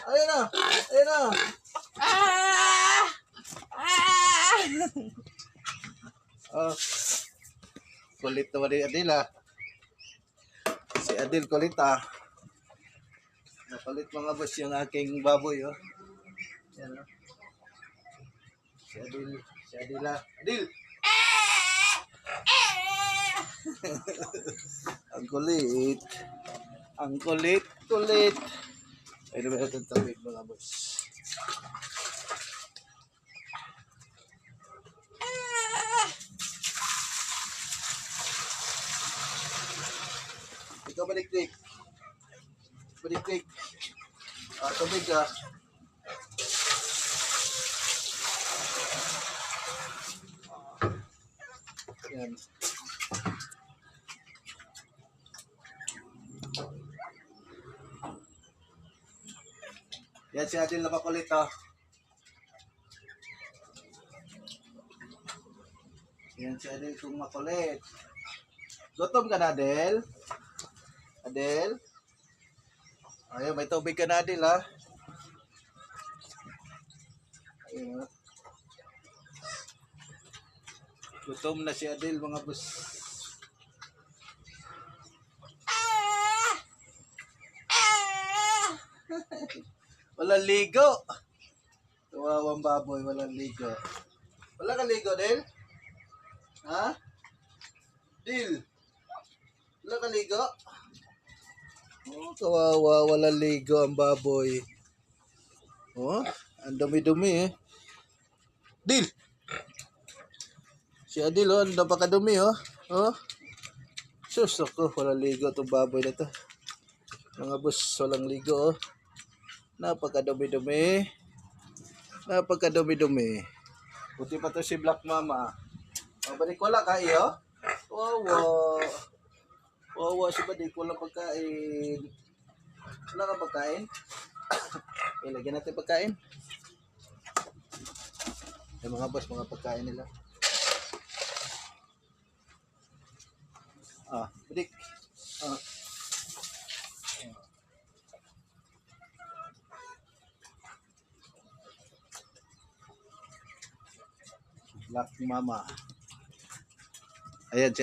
Ayun na. Ayun na. Kulit naman ni Adil Si Adil kulit Nakulit mga boss yung aking baboy Yan Si Adil. Adil! Ang kulit. Ang kulit. Ay naman natin tawid mga boss. Ikaw balik-lik. Tubig Yan. Yan si Adil na makulit Yan si Adil kung makulit. Gutom ka na, Adil? Adil? Ayun, may tubig ka na, Adil Ayun. Gutom na si Adil mga boss. Walang ligo. Tuwawang baboy, walang ligo. Wala ka ligo, Del? Dil? Wala ka ligo? Kawawa, walang ligo ang baboy. Ang dumi-dumi Dil! Si Adil ang napakadumi Sus ako, walang ligo itong baboy na to. Mga boss, walang ligo Napakadumi-dumi. Buti pa to si Black Mama. Balik wala kayo? Wawa si Badik, walang pagkain. Wala ka pagkain? Ilagyan natin pagkain. Yung mga boss, mga pagkain nila. Badik. Black Mama. Ayan si